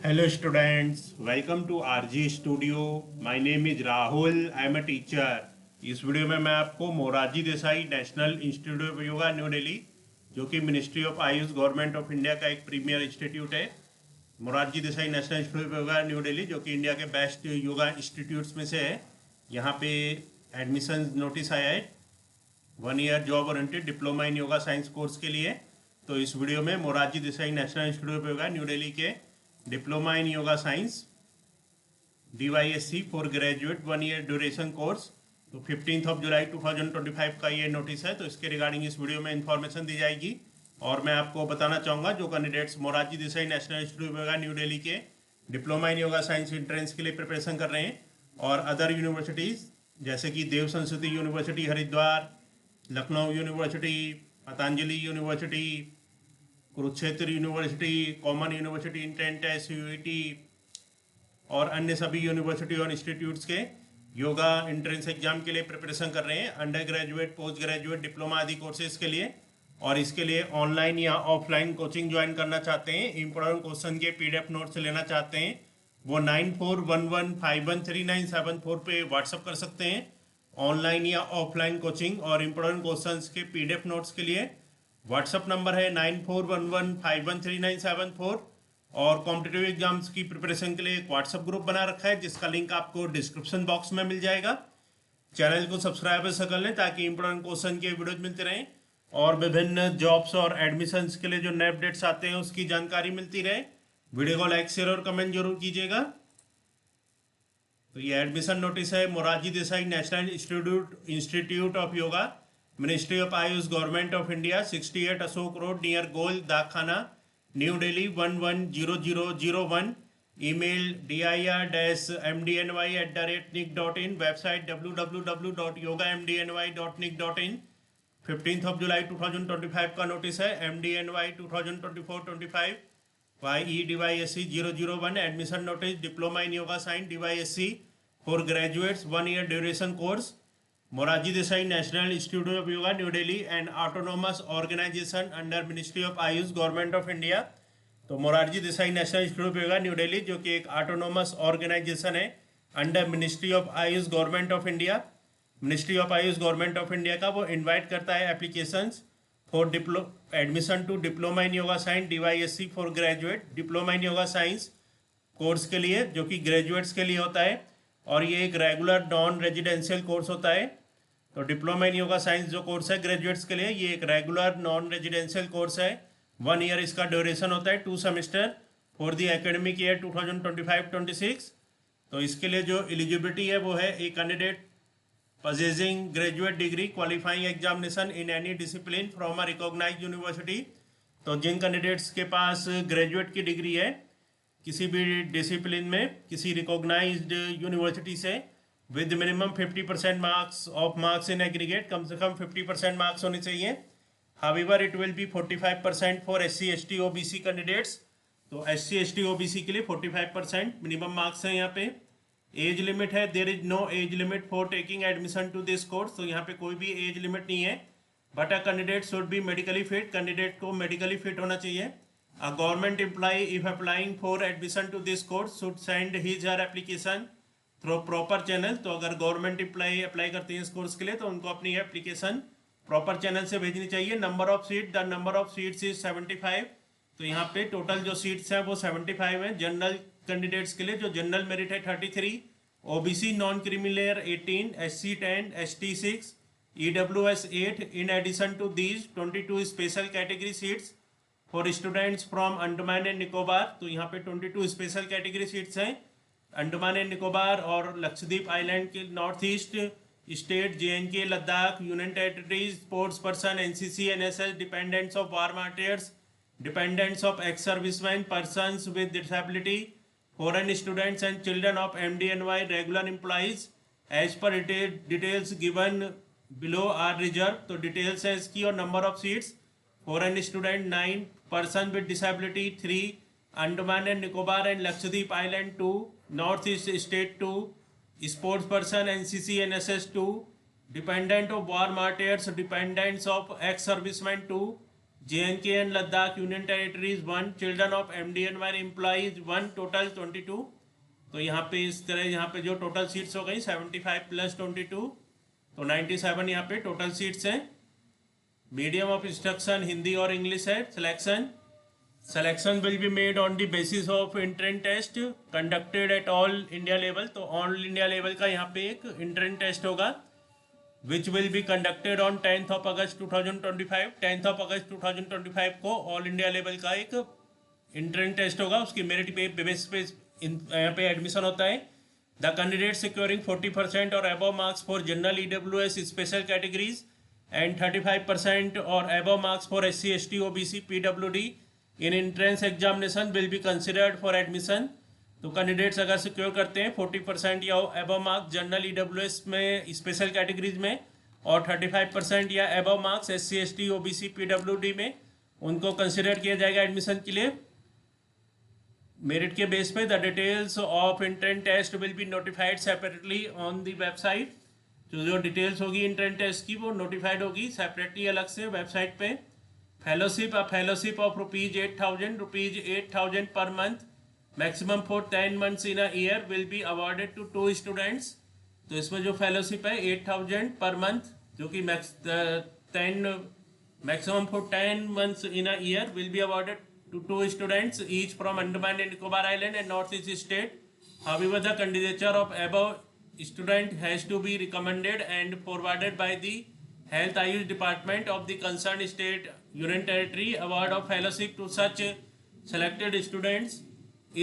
Hello students, welcome to RG Studio. My name is Rahul. I am a teacher. इस video में मैं आपको Morarji Desai national institute of yoga new Delhi, जो कि ministry of Ayush government of India का एक प्रीमियर इंस्टीट्यूट है। Morarji Desai national institute of yoga new Delhi, जो कि इंडिया के बेस्ट योगा इंस्टीट्यूट्स में से है। यहाँ पे एडमिशन नोटिस आया है 1 year job oriented diploma in yoga science course के लिए। तो इस वीडियो में Morarji Desai national institute of yoga new Delhi के diploma in yoga science DYSC for graduate 1 year duration course, तो 15 जुलाई 2025 का ये नोटिस है। तो इसके रिगार्डिंग इस वीडियो में इंफॉर्मेशन दी जाएगी और मैं आपको बताना चाहूँगा जो candidates Morarji Desai national institute of yoga new Delhi के diploma in yoga science entrance के लिए प्रिपरेशन कर रहे हैं और अदर यूनिवर्सिटीज़ जैसे कि देव संस्कृति university Haridwar, Lucknow university, Patanjali university, Kurukshetra university, common university intent SUET और अन्य सभी यूनिवर्सिटी और इंस्टीट्यूट्स के योगा एंट्रेंस एग्जाम के लिए प्रिपरेशन कर रहे हैं, under graduate, post graduate, diploma आदि कोर्सेज के लिए। और इसके लिए ऑनलाइन या ऑफलाइन कोचिंग ज्वाइन करना चाहते हैं, इंपॉर्टेंट क्वेश्चन के PDF नोट्स लेना चाहते हैं, वो 9411513974 पे व्हाट्सअप कर सकते हैं। ऑनलाइन या ऑफलाइन कोचिंग और इंपॉर्टेंट क्वेश्चन के PDF नोट्स के लिए व्हाट्सअप नंबर है 9411513974। और कॉम्पिटिटिव एग्जाम्स की प्रिपरेशन के लिए एक व्हाट्सएप ग्रुप बना रखा है जिसका लिंक आपको डिस्क्रिप्शन बॉक्स में मिल जाएगा। चैनल को सब्सक्राइब ऐसा कर लें ताकि इंपॉर्टेंट क्वेश्चन के वीडियोज मिलते रहें और विभिन्न जॉब्स और एडमिशन्स के लिए जो नए अपडेट्स आते हैं उसकी जानकारी मिलती रहे। वीडियो को लाइक, शेयर और कमेंट जरूर कीजिएगा। तो ये एडमिशन नोटिस है Morarji Desai national institute of yoga, ministry of Ayush government of India, 68 Ashok road near Gol Dakhana, new Delhi 110001। Email dir-mdny@nic.in, website www.yogamdny.nic.in। 15 जुलाई 2025 का नोटिस है। MDNY 2024-25 YEDYSC 001 admission notice diploma in yoga science DYSC for graduates 1 year duration course, Morarji Desai national institute of yoga new Delhi and autonomous organisation under ministry of Ayush government of India. तो Morarji Desai national institute of yoga new Delhi जो कि एक autonomous organisation है under ministry of Ayush government of India. Ministry of Ayush government of India का वो invite करता है applications for admission to diploma in yoga science DYSC for graduate, diploma in yoga science course के लिए जो कि ग्रेजुएट्स के लिए होता है और ये एक रेगुलर नॉन रेजिडेंशियल कोर्स होता है। तो डिप्लोमा इन योगा साइंस जो कोर्स है ग्रेजुएट्स के लिए, ये एक रेगुलर नॉन रेजिडेंशियल कोर्स है। 1 ईयर इसका ड्यूरेशन होता है, 2 semester for the academic year 2025-26। तो इसके लिए जो एलिजिबिलिटी है वो है a candidate possessing graduate degree qualifying examination in any discipline from a recognised university. तो जिन कैंडिडेट्स के पास ग्रेजुएट की डिग्री है किसी भी डिसिप्लिन में किसी रिकॉग्नाइज्ड यूनिवर्सिटी से, with minimum 50% marks in aggregate, कम से कम 50% मार्क्स होने चाहिए। However it will be 45% for SC ST OBC candidates. तो SC ST OBC के लिए 45% मिनिमम मार्क्स हैं यहाँ पे। एज लिमिट है, there is no age limit for taking admission to this course. तो यहाँ पे कोई भी एज लिमिट नहीं है, but a candidate should be medically fit, candidate को मेडिकली फिट होना चाहिए। A government employ if applying for admission to this course should send his her application through proper channel. तो अगर गवर्नमेंट एम्प्लॉय अप्लाई करते हैं इस course के लिए तो उनको अपनी एप्लीकेशन प्रॉपर चैनल से भेजनी चाहिए। Number of seat, the number of seats is 75। तो यहाँ पे टोटल जो सीट्स हैं वो 75 हैं। जनरल कैंडिडेट्स के लिए जो जनरल मेरिट है 33, OBC non creamy layer 18, SC 10, ST 6, EWS 8। In addition to these 22 special category seats for students from Andaman and Nicobar. तो यहाँ पे 22 स्पेशल कैटेगरी सीट्स हैं अंडमान एंड निकोबार और लक्षद्वीप आइलैंड के north east state, JNK, Ladakh, union territories, sports person, NCC, NSS, dependents of war martyrs, dependents of ex serviceman, persons with disability, foreign students and children of MDNY regular employees as per details given below are reserved। तो details है इसकी और number of seats. Foreign student 9, person with disability 3, Andaman and Nicobar and Lakshadweep island 2, north east state 2, sports person NCC NSS 2, dependent of war martyrs, dependents of ex serviceman 2, JNK and Ladakh Union Territories 1, children of MDNY employees 1, total 22। तो यहाँ पे इस तरह यहाँ पे जो total seats हो गई 75 + 22, तो 97 यहाँ पे टोटल सीट्स हैं। मीडियम ऑफ इंस्ट्रक्शन हिंदी और इंग्लिश है। Selection will be made on the basis of entrance test conducted at all India level। तो ऑल इंडिया लेवल का यहाँ पे एक entrance test होगा which will be conducted on 10th of August 2025। 10th of August 2025 को all India level का एक entrance test होगा, उसकी मेरिट पे बेसिस पे यहाँ पे एडमिशन होता है। द कैंडिडेट सिक्योरिंग 40% और above marks for general EWS special categories and 35% or above marks for SC, ST, OBC, PWD in entrance examination will be considered for admission। तो कैंडिडेट्स अगर secure करते हैं 40% या अबव मार्क्स जनरल EWS में special categories में और 35% या above marks SC, ST, OBC, PWD में, उनको कंसिडर किया जाएगा एडमिशन के लिए मेरिट के बेस पे। The details of entrance test will be notified separately on the website. जो डिटेल्स होगी एंट्रेंस टेस्ट की वो नोटिफाइड होगी सेपरेटली अलग से वेबसाइट पे। Fellowship of ₹8,000 per month, maximum for 10 months in a year will be awarded to 2 students. तो इसमें जो फेलोशिप है 8,000 पर मंथ, जो कि maximum for 10 months in a year will be awarded to 2 students each from Andaman and Nicobar island and north east state. However the candidature of above student has to be recommended and forwarded by the Health Ayush Department of the concerned state union territory। Award of fellowship to such selected students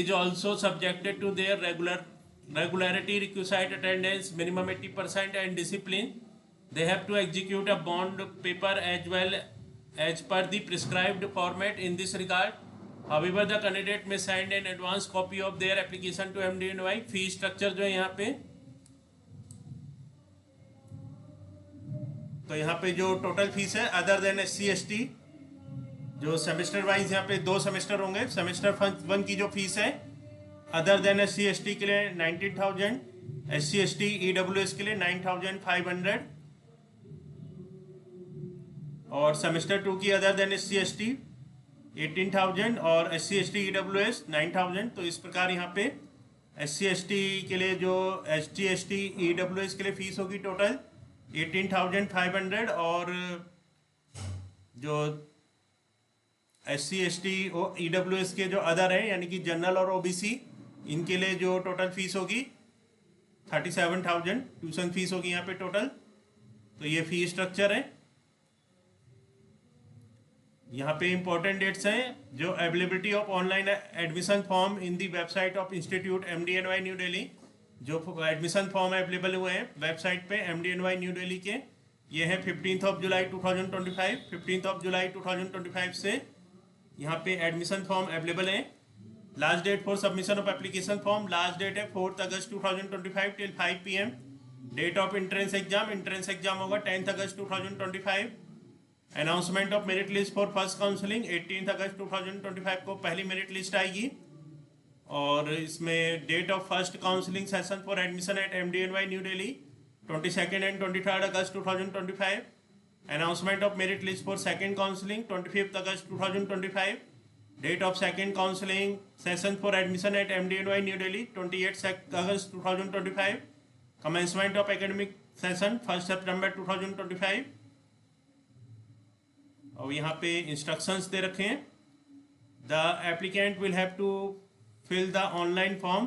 is also subjected to their regularity, requisite attendance, minimum 80% and discipline। They have to execute a bond paper as well as per the prescribed format in this regard। However, the candidate may send an advance copy of their application to MDNY। Fee structure जो है यहाँ पे, तो यहाँ पे जो total fees है other than SC ST, जो सेमेस्टर वाइज यहाँ पे 2 सेमेस्टर होंगे। सेमेस्टर 1 की जो फीस है अदर देन SC ST के लिए 19,000, SC ST EWS के लिए 9,500, और सेमेस्टर 2 की अदर देन SC ST 18,000 और SC ST EWS 9,000। तो इस प्रकार यहाँ पे SC ST के लिए जो SC ST EWS के लिए फीस होगी टोटल 18,500, और जो SC ST EWS के जो अदर हैं यानी कि जनरल और OBC, इनके लिए जो टोटल फीस होगी 37,000 ट्यूशन फीस होगी यहाँ पे टोटल। तो ये फी स्ट्रक्चर है। यहाँ पे इंपॉर्टेंट डेट्स हैं जो availability of online admission form in the website of institute MDNY new Delhi. जो एडमिशन फॉर्म अवेलेबल हुए हैं वेबसाइट पे MDNY न्यू दिल्ली के, ये है 15 जुलाई 2025। 15 जुलाई 2025 से यहाँ पे एडमिशन फॉर्म अवेलेबल हैं। Last date for submission of application form, last date है 4 अगस्त 2025 till 5 PM। Date of entrance exam होगा 10 अगस्त 2025। Announcement of merit list for first counselling 18 अगस्त 2025 को पहली मेरिट लिस्ट आएगी, और इसमें date of first counselling session for admission at MDNY new Delhi 22 and 23 अगस्त 2025। Announcement of merit list for second counselling 25 अगस्त 2025। Date of second counselling session for admission at MDNY new Delhi 28 अगस्त 2025। Commencement of academic session 1 सितंबर 2025। और यहाँ पे instructions दे रखे हैं। The applicant will have to fill the online form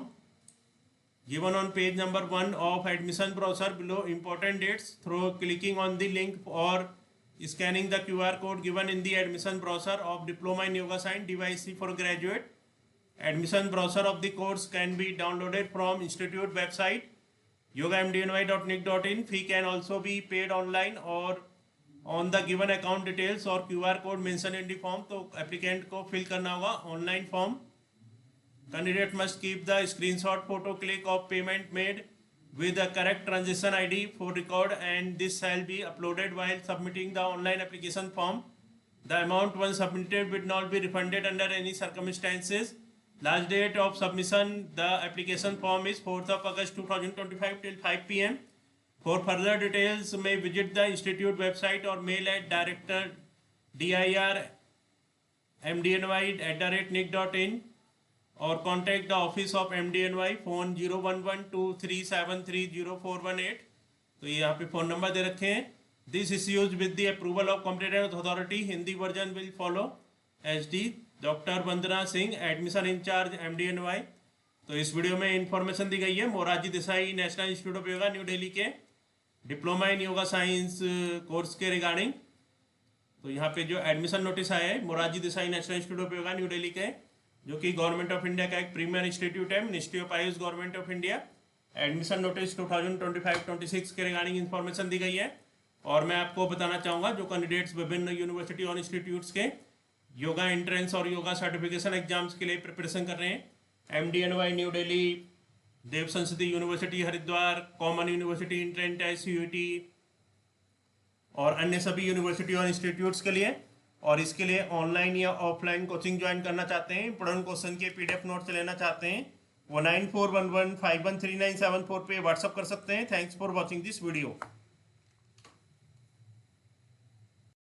given on page number 1 of admission brochure below important dates through clicking on the link or scanning the QR code given in the admission brochure of Diploma in Yoga Science DYSC for graduate। Admission brochure of the course can be downloaded from institute website yogamdny.nic.in। fee can also be paid online or on the given account details or QR code mentioned in the form। तो applicant को fill करना होगा online form। Candidate must keep the screenshot photo click of payment made with the correct transaction ID for record, and this shall be uploaded while submitting the online application form। The amount once submitted will not be refunded under any circumstances। Last date of submission the application form is 4th of August 2025 till 5 PM। For further details may visit the institute website or mail at director dir mdny@nic.in और contact the office of MDNY, phone 011237304118। तो ये यहाँ पे phone number दे रखे हैं। This issues with the approval of competent authority, Hindi version will follow H D doctor Vandana Singh, admission incharge MDNY। तो इस वीडियो में इंफॉर्मेशन दी गई है Morarji Desai national institute of yoga new Delhi के diploma in yoga science course के रिगार्डिंग। तो यहाँ पे जो एडमिशन नोटिस आया है Morarji Desai national institute of yoga new Delhi के, जो कि गवर्नमेंट ऑफ इंडिया का एक प्रीमियर इंस्टीट्यूट है, ministry of Ayush, government of India. Admission notice 2025-26 के रिगार्डिंग इंफॉर्मेशन दी गई है। और मैं आपको बताना चाहूँगा जो कैंडिडेट्स विभिन्न यूनिवर्सिटी और इंस्टीट्यूट्स के योगा एंट्रेंस और योगा सर्टिफिकेशन एग्जाम्स के लिए प्रिपरेशन कर रहे हैं, MDNY न्यू दिल्ली, देव संस्कृति university Haridwar, common university entrance CUET और अन्य सभी यूनिवर्सिटी और इंस्टीट्यूट्स के लिए, और इसके लिए ऑनलाइन या ऑफलाइन कोचिंग ज्वाइन करना चाहते हैं, इंपोर्टेंट क्वेश्चन के PDF नोट्स लेना चाहते हैं, वो 9411513974 पे व्हाट्सअप कर सकते हैं। Thanks for watching this video.